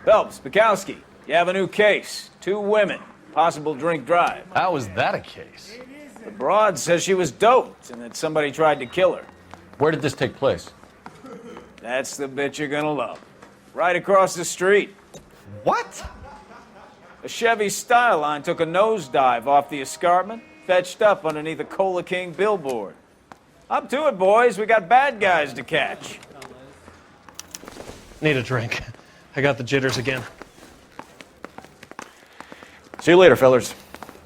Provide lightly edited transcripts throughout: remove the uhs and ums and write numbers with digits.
Phelps, Bukowski, you have a new case. 2 women, possible drink drive. How is that a case? The broad says she was doped and that somebody tried to kill her. Where did this take place? That's the bit you're gonna love. Right across the street. What? A Chevy Styline took a nosedive off the escarpment, fetched up underneath a Cola King billboard. Up to it, boys. We got bad guys to catch. Need a drink. I got the jitters again. See you later, fellers.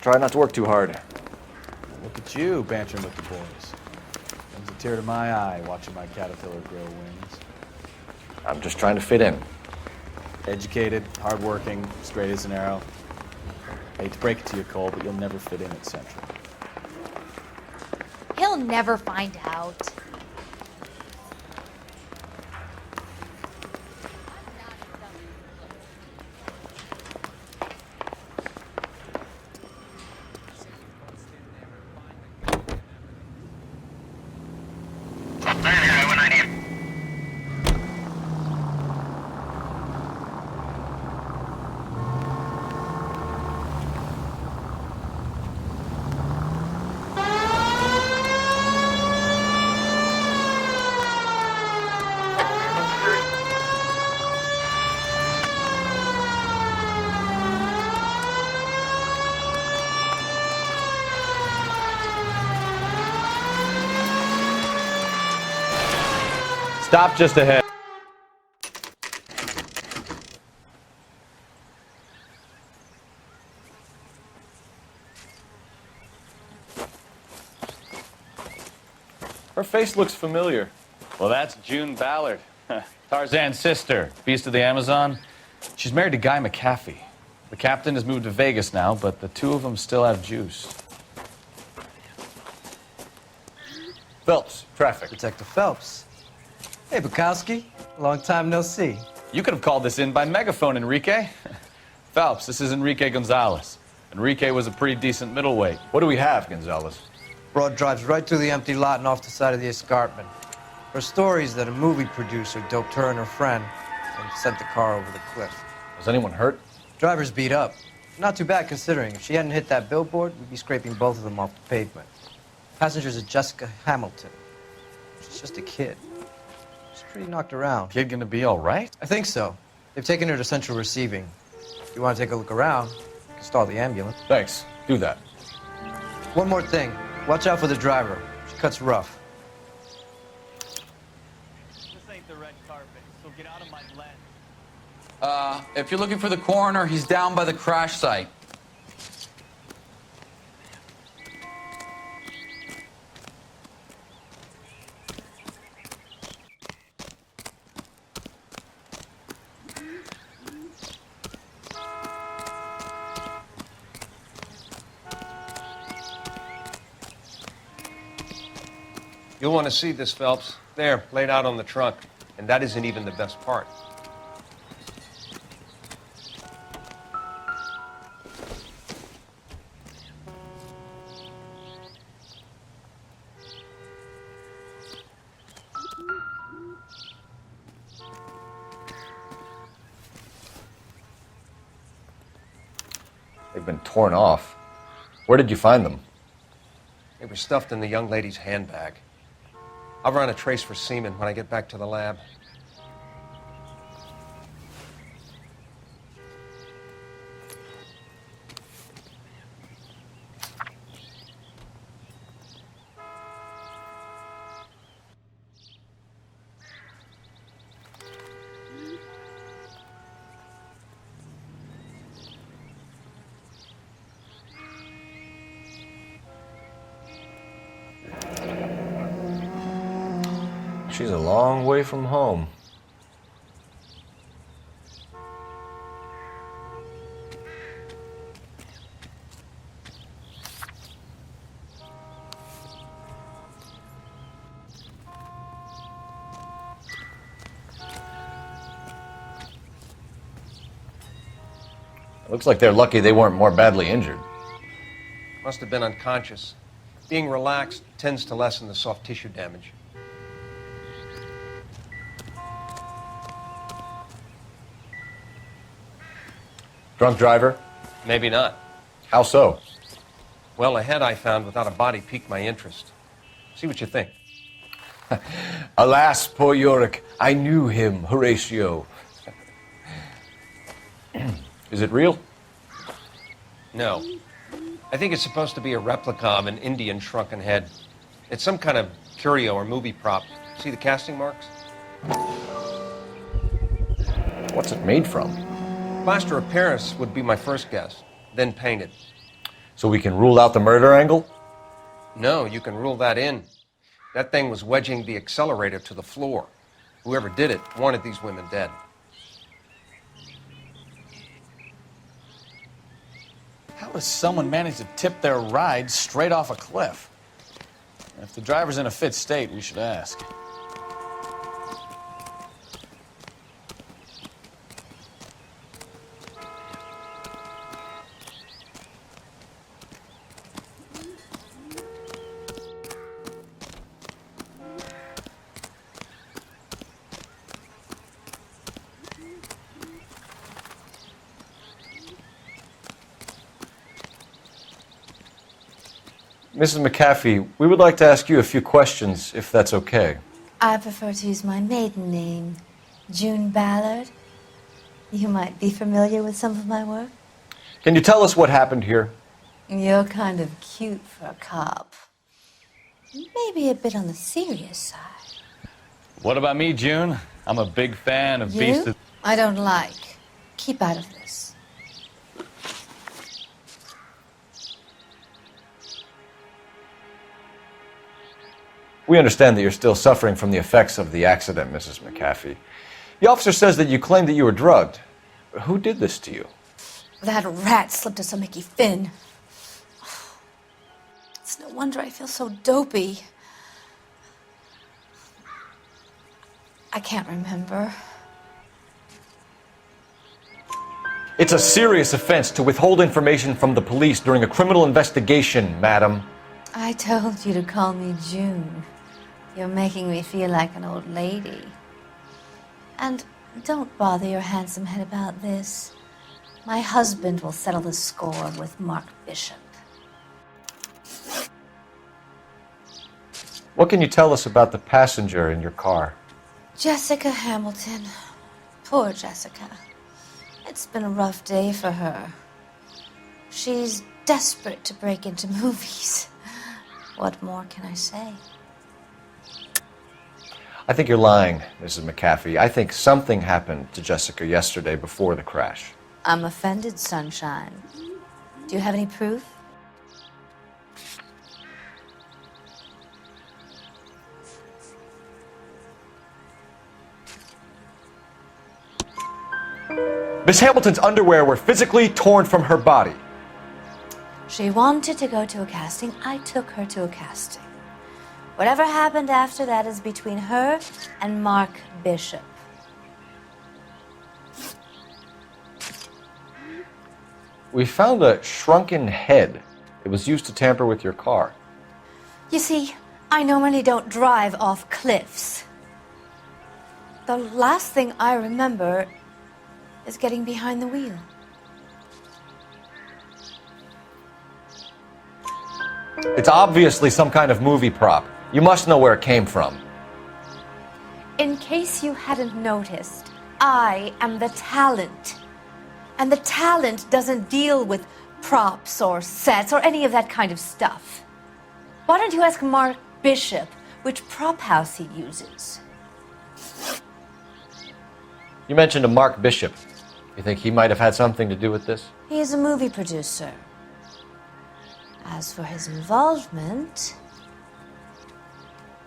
Try not to work too hard. Look at you, bantering with the boys. Comes a tear to my eye watching my caterpillar grow wings. I'm just trying to fit in. Educated, hardworking, straight as an arrow. Hate to break it to you, Cole, but you'll never fit in at Central. He'll never find out. Stop just ahead. Her face looks familiar. Well, that's June Ballard, Tarzan's sister, beast of the Amazon. She's married to Guy McAfee. The captain has moved to Vegas now, but the 2 of them still have juice. Phelps, traffic. Detective Phelps. Hey, Bukowski. Long time no see. You could have called this in by megaphone, Enrique. Phelps, this is Enrique Gonzalez. Enrique was a pretty decent middleweight. What do we have, Gonzalez? Broad drives right through the empty lot and off the side of the escarpment. Her story is that a movie producer doped her and her friend and sent the car over the cliff. Was anyone hurt? Driver's beat up. Not too bad considering. If she hadn't hit that billboard, we'd be scraping both of them off the pavement. Passenger's a Jessica Hamilton. She's just a kid. She's pretty knocked around. Kid gonna be all right? I think so. They've taken her to Central Receiving. If you want to take a look around, you can stall the ambulance. Thanks. Do that. One more thing. Watch out for the driver. She cuts rough. This ain't the red carpet, so get out of my lens. If you're looking for the coroner, he's down by the crash site. You'll want to see this, Phelps. There, laid out on the trunk. And that isn't even the best part. They've been torn off. Where did you find them? They were stuffed in the young lady's handbag. I'll run a trace for semen when I get back to the lab. She's a long way from home. Looks like they're lucky they weren't more badly injured. Must have been unconscious. Being relaxed tends to lessen the soft tissue damage. Drunk driver? Maybe not. How so? Well, a head I found without a body piqued my interest. See what you think. Alas, poor Yorick, I knew him, Horatio. Is it real? No. I think it's supposed to be a replica of an Indian shrunken head. It's some kind of curio or movie prop. See the casting marks? What's it made from? Plaster of Paris would be my first guess, then painted. So we can rule out the murder angle? No, you can rule that in. That thing was wedging the accelerator to the floor. Whoever did it wanted these women dead. How does someone manage to tip their ride straight off a cliff? If the driver's in a fit state, we should ask. Mrs. McAfee, we would like to ask you a few questions, if that's okay. I prefer to use my maiden name, June Ballard. You might be familiar with some of my work. Can you tell us what happened here? You're kind of cute for a cop. Maybe a bit on the serious side. What about me, June? I'm a big fan of Beast You? of... I don't like. Keep out of this. We understand that you're still suffering from the effects of the accident, Mrs. McAfee. The officer says that you claimed that you were drugged. Who did this to you? That rat slipped us a Mickey Finn. It's no wonder I feel so dopey. I can't remember. It's a serious offense to withhold information from the police during a criminal investigation, madam. I told you to call me June. You're making me feel like an old lady. And don't bother your handsome head about this. My husband will settle the score with Mark Bishop. What can you tell us about the passenger in your car? Jessica Hamilton. Poor Jessica. It's been a rough day for her. She's desperate to break into movies. What more can I say? I think you're lying, Mrs. McAfee. I think something happened to Jessica yesterday before the crash. I'm offended, Sunshine. Do you have any proof? Miss Hamilton's underwear were physically torn from her body. She wanted to go to a casting. I took her to a casting. Whatever happened after that is between her and Mark Bishop. We found a shrunken head. It was used to tamper with your car. You see, I normally don't drive off cliffs. The last thing I remember is getting behind the wheel. It's obviously some kind of movie prop. You must know where it came from. In case you hadn't noticed, I am the talent. And the talent doesn't deal with props or sets or any of that kind of stuff. Why don't you ask Mark Bishop which prop house he uses? You mentioned a Mark Bishop. You think he might have had something to do with this? He is a movie producer. As for his involvement,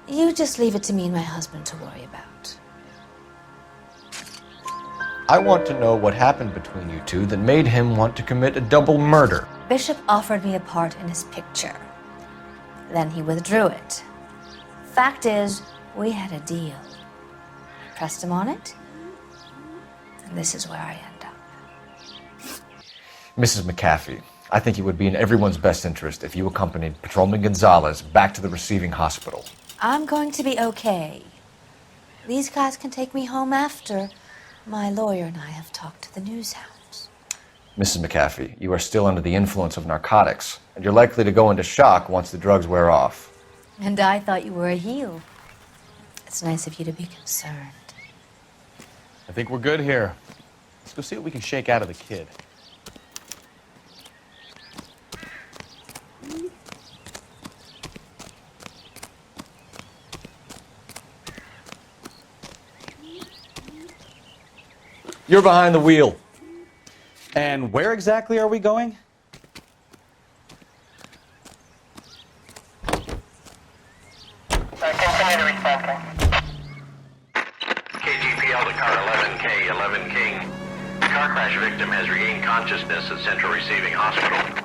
you just leave it to me and my husband to worry about. I want to know what happened between you two that made him want to commit a double murder. Bishop offered me a part in his picture. Then he withdrew it. Fact is, we had a deal. I pressed him on it, and this is where I end up. Mrs. McAfee, I think it would be in everyone's best interest if you accompanied Patrolman Gonzalez back to the receiving hospital. I'm going to be okay. These guys can take me home after my lawyer and I have talked to the news hounds. Mrs. McAfee, you are still under the influence of narcotics, and you're likely to go into shock once the drugs wear off. And I thought you were a heel. It's nice of you to be concerned. I think we're good here. Let's go see what we can shake out of the kid. You're behind the wheel. And where exactly are we going? Continue to respond. KGPL to car 11K, 11 King. The car crash victim has regained consciousness at Central Receiving Hospital.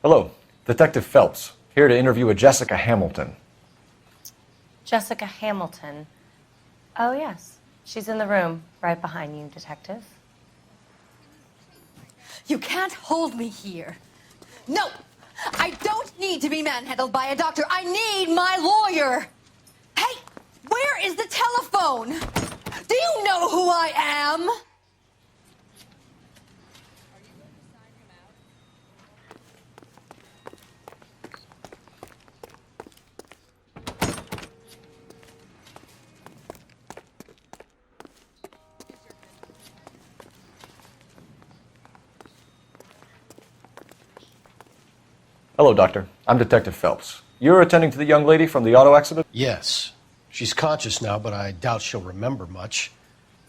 Hello, Detective Phelps, here to interview a Jessica Hamilton. Jessica Hamilton. Oh, yes. She's in the room right behind you, Detective. You can't hold me here. No! I don't need to be manhandled by a doctor. I need my lawyer. Hey, where is the telephone? Do you know who I am? Hello, Doctor. I'm Detective Phelps. You're attending to the young lady from the auto accident? Yes. She's conscious now, but I doubt she'll remember much.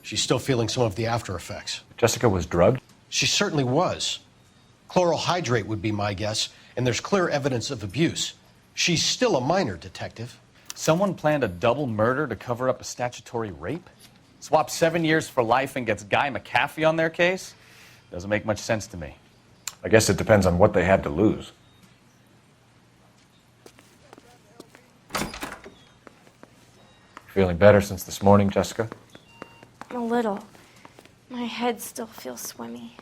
She's still feeling some of the after effects. Jessica was drugged? She certainly was. Chloral hydrate would be my guess, and there's clear evidence of abuse. She's still a minor, Detective. Someone planned a double murder to cover up a statutory rape? Swap 7 years for life and gets Guy McAfee on their case? Doesn't make much sense to me. I guess it depends on what they had to lose. Feeling better since this morning, Jessica? A little. My head still feels swimmy.